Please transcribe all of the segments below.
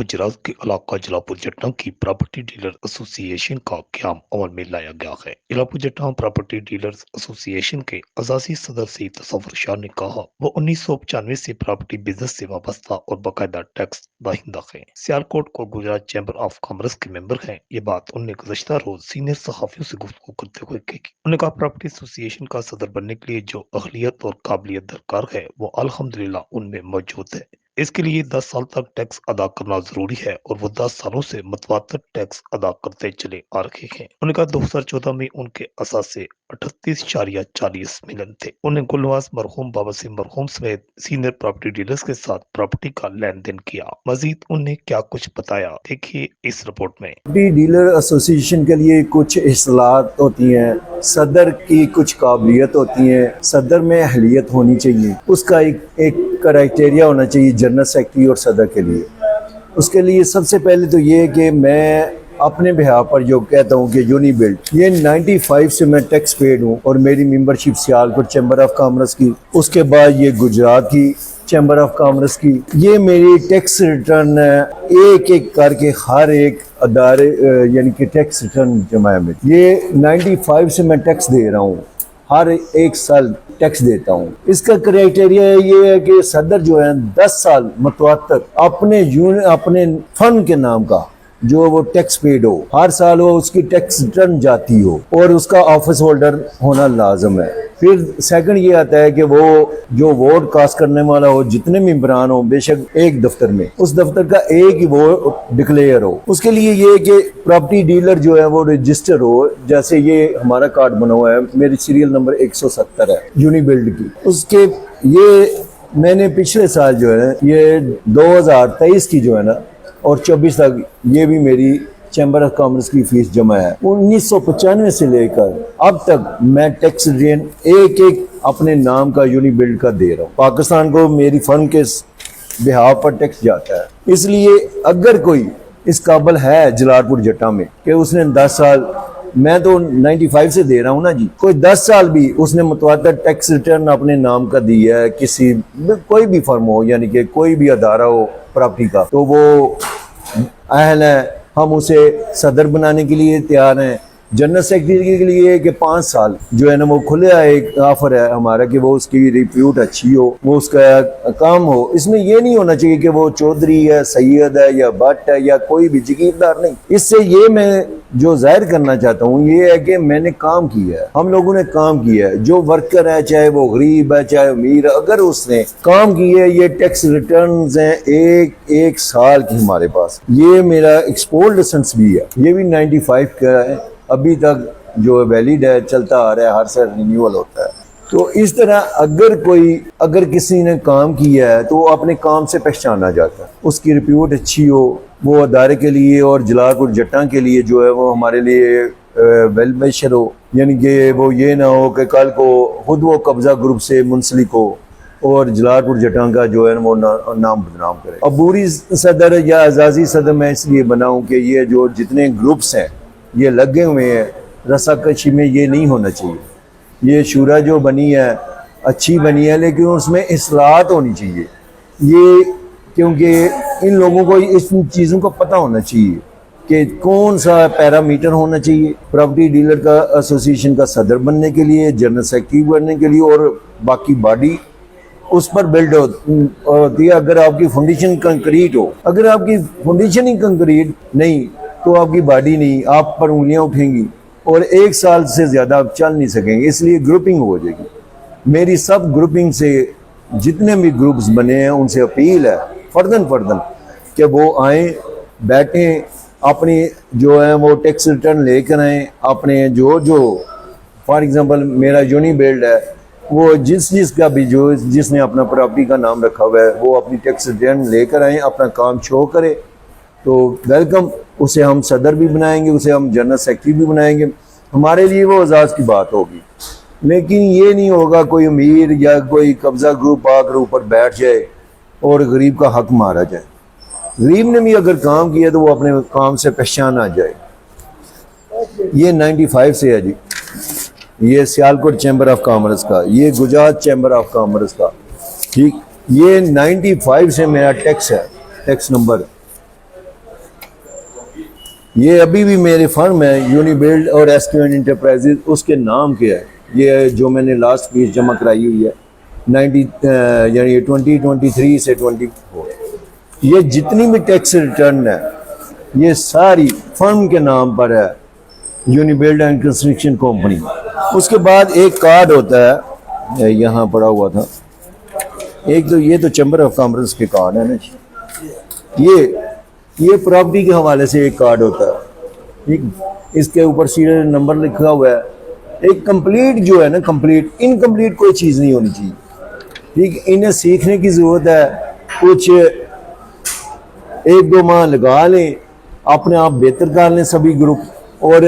गुजरात के इलाका जलापुर जट्टा की प्रॉपर्टी डीलर एसोसिएशन का क्याम अमल में लाया गया है। जलापुर जट्टा प्रॉपर्टी डीलर्स एसोसिएशन के अजाजी सदर सईद तसव्वुर शाह ने कहा वो 1995 से प्रॉपर्टी बिजनेस से वाबस्ता और बाकायदा टैक्स दहिंदा है। सियालकोट को गुजरात चैम्बर ऑफ कॉमर्स के मेंबर हैं। ये बात उन्होंने गुज़श्ता रोज सीनियर सहाफियों से गुफ्तगू करते हुए कही। उन्होंने कहा प्रॉपर्टी एसोसिएशन का सदर बनने के लिए जो अहलियत और काबिलियत दरकार है वो अल्हम्दुलिल्लाह उनमें मौजूद है। इसके लिए 10 साल तक टैक्स अदा करना जरूरी है और वो 10 सालों से मतवातर टैक्स अदा करते चले आ रहे हैं। उन्होंने कहा 2014 में उनके असासे 38.40 मिलियन थे। उन्हें गुलवास मरहूम बाबा सिंह मरहूम समेत सीनियर प्रॉपर्टी डीलर्स के साथ प्रॉपर्टी का लेन देन किया। मजीद उन्हें क्या कुछ बताया, देखिए इस रिपोर्ट में। प्रॉपर्टी डीलर एसोसिएशन के लिए कुछ इस्लाहत होती हैं, सदर की कुछ काबिलियत होती है, सदर में अहलियत होनी चाहिए, उसका एक क्राइटेरिया होना चाहिए जनरल सेक्रेटरी और सदर के लिए। उसके लिए सबसे पहले तो ये कि मैं अपने बिहार पर जो कहता हूँ कि यूनिबिल्ड, ये 95 से मैं टैक्स पेड हूँ और मेरी membership Sialkot chamber of commerce की, उसके बाद ये गुजरात की चैम्बर ऑफ कॉमर्स की, ये मेरी टैक्स रिटर्न एक एक करके हर एक अदारे यानी कि टैक्स रिटर्न जमा में ये 95 से मैं टैक्स दे रहा हूँ, हर एक साल टैक्स देता हूँ। इसका क्राइटेरिया ये है कि सदर जो है 10 साल मतवातर अपने फंड के नाम का जो वो टैक्स पेड हो, हर साल वो उसकी टैक्स रिटर्न जाती हो और उसका ऑफिस होल्डर होना लाजम है। फिर सेकंड ये आता है कि वो जो वोट कास्ट करने वाला हो, जितने मेंबरान हो, बेशक एक दफ्तर में, उस दफ्तर का एक ही वोट डिक्लेयर हो। उसके लिए ये कि प्रॉपर्टी डीलर जो है वो रजिस्टर हो। जैसे ये हमारा कार्ड बना हुआ है, मेरी सीरियल नंबर 170 है यूनिबिल्ड की। उसके ये मैंने पिछले साल जो है ये 2023 की जो है ना और 24 तक ये भी मेरी चैम्बर ऑफ कॉमर्स की फीस जमा है। 1995 से लेकर अब तक मैं टैक्स रिटर्न एक एक अपने नाम का यूनिबिल्ड का दे रहा हूँ। पाकिस्तान को मेरी फर्म के बिहार पर टैक्स जाता है। इसलिए अगर कोई इस काबिल है जलालपुर जट्टा में कि उसने 10 साल, मैं तो 95 से दे रहा हूँ ना जी, कोई 10 साल भी उसने मुतवातर टैक्स रिटर्न अपने नाम का दिया है, किसी कोई भी फर्म हो यानी कि कोई भी अदारा हो प्रॉपर्टी का, तो वो अहल है, हम उसे सदर बनाने के लिए तैयार हैं। जनरल सेक्रेटरी के लिए कि 5 साल जो है ना वो खुले एक ऑफर है हमारा कि वो उसकी रिप्यूट अच्छी हो, वो उसका काम हो। इसमें ये नहीं होना चाहिए कि वो चौधरी है, सैयद है या भट्ट है या कोई भी जगीरदार नहीं। इससे ये मैं जो जाहिर करना चाहता हूँ ये है कि मैंने काम किया है, हम लोगों ने काम किया है। जो वर्कर है, चाहे वो गरीब है चाहे अमीर है, अगर उसने काम किया है, ये टैक्स रिटर्न्स हैं एक साल की हमारे पास। ये मेरा एक्सपोर्ट लाइसेंस भी है, ये भी 95 का है, अभी तक जो वैलिड है, चलता आ रहा है, हर साल रिन्यूअल होता है। तो इस तरह अगर किसी ने काम किया है तो अपने काम से पहचाना जाता है, उसकी रिप्यूट अच्छी हो, वो अदारे के लिए और जलालपुर जट्टा के लिए जो है वो हमारे लिए वेल विशर हो। यानी कि वो ये ना हो कि कल को खुद वो कब्जा ग्रुप से मुंसलिक हो और जलालपुर जट्टा का जो है वो नाम बदनाम करे। अबूरी सदर या एजाजी सदर मैं इसलिए बनाऊँ कि ये जो जितने ग्रुप्स हैं ये लगे हुए हैं, रसाकशी में ये नहीं होना चाहिए। ये शूरा जो बनी है अच्छी बनी है, लेकिन उसमें इस्लाहत होनी चाहिए। ये क्योंकि इन लोगों को इस चीज़ों का पता होना चाहिए कि कौन सा पैरामीटर होना चाहिए प्रॉपर्टी डीलर का एसोसिएशन का सदर बनने के लिए, जनरल सेक्रेटरी बनने के लिए, और बाकी बॉडी उस पर बिल्ड होती है। अगर आपकी फाउंडेशन कंक्रीट हो, अगर आपकी फाउंडेशन ही कंक्रीट नहीं तो आपकी बॉडी नहीं, आप पर उंगलियां उठेंगी और 1 साल से ज़्यादा आप चल नहीं सकेंगे। इसलिए ग्रुपिंग हो जाएगी। मेरी सब ग्रुपिंग से जितने भी ग्रुप्स बने हैं उनसे अपील है फर्दन कि वो आएँ, बैठें, अपनी जो है वो टैक्स रिटर्न लेकर आएँ। अपने जो फॉर एग्जांपल मेरा यूनिबिल्ड है, वो जिसका भी जिसने अपना प्रॉपर्टी का नाम रखा हुआ है वो अपनी टैक्स रिटर्न लेकर आएँ, अपना काम शो करे तो वेलकम। उसे हम सदर भी बनाएंगे, उसे हम जनरल सेक्रेटरी भी बनाएंगे, हमारे लिए वो एजाज़ की बात होगी। लेकिन ये नहीं होगा कोई अमीर या कोई कब्जा ग्रुप आकर ऊपर बैठ जाए और गरीब का हक मारा जाए। गरीब ने भी अगर काम किया तो वो अपने काम से पहचान आ जाए। ये 95 से है जी, ये सियालकोट चैम्बर ऑफ कॉमर्स का, ये गुजरात चैम्बर ऑफ कॉमर्स का, ठीक। ये 95 से मेरा टैक्स है, टैक्स नंबर یہ ابھی بھی میرے فرم ہے یونیبلڈ اور ایسکیون انٹرپرائزز، اس کے نام کے ہے یہ جو میں نے لاسٹ فیس جمع کرائی ہوئی ہے 2023 سے 24۔ یہ جتنی بھی ٹیکس ریٹرن ہے یہ ساری فرم کے نام پر ہے، یونیبلڈ اینڈ کنسٹرکشن کمپنی۔ اس کے بعد ایک کارڈ ہوتا ہے یہاں پڑا ہوا تھا، ایک تو یہ تو چیمبر آف کامرس کے کارڈ ہے نا، یہ پراپرٹی کے حوالے سے ایک کارڈ ہوتا ہے، ٹھیک، اس کے اوپر سیریل نمبر لکھا ہوا ہے۔ ایک کمپلیٹ جو ہے نا، انکمپلیٹ کوئی چیز نہیں ہونی چاہیے، ٹھیک، انہیں سیکھنے کی ضرورت ہے، کچھ 1-2 ماہ لگا لیں، اپنے آپ بہتر کر لیں سبھی گروپ، اور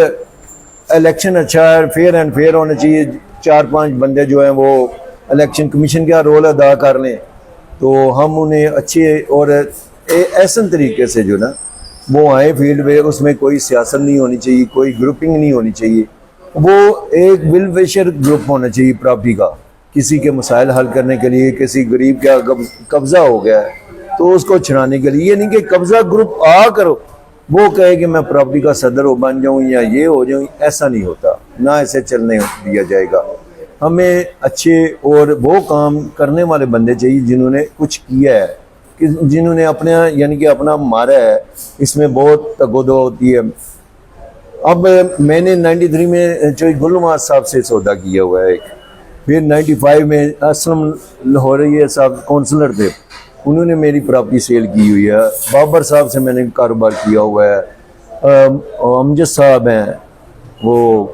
الیکشن اچھا ہے، فیئر اینڈ فیئر ہونا چاہیے، 4-5 بندے جو ہیں وہ الیکشن کمیشن کا رول ادا کر لیں تو ہم انہیں اچھے اور احسن طریقے سے جو نا وہ آئے فیلڈ پہ، اس میں کوئی سیاست نہیں ہونی چاہیے، کوئی گروپنگ نہیں ہونی چاہیے، وہ ایک ویل ویشر گروپ ہونا چاہیے پراپرٹی کا، کسی کے مسائل حل کرنے کے لیے، کسی غریب کا قبضہ ہو گیا ہے تو اس کو چھڑانے کے لیے، یہ نہیں کہ قبضہ گروپ آ کر وہ کہے کہ میں پراپرٹی کا صدر بن جاؤں یا یہ ہو جاؤں، ایسا نہیں ہوتا، نہ ایسے چلنے دیا جائے گا۔ ہمیں اچھے اور وہ کام کرنے والے بندے چاہیے جنہوں نے کچھ کیا ہے، جنہوں نے اپنے یعنی کہ اپنا مارا ہے، اس میں بہت تگ و دو ہوتی ہے۔ اب میں نے 93 میں گل نواز صاحب سے سودا کیا ہوا ہے ایک، پھر 95 میں اسلم لاہوری صاحب کونسلر تھے، انہوں نے میری پراپرٹی سیل کی ہوئی ہے۔ بابر صاحب سے میں نے کاروبار کیا ہوا ہے، امجد صاحب ہیں وہ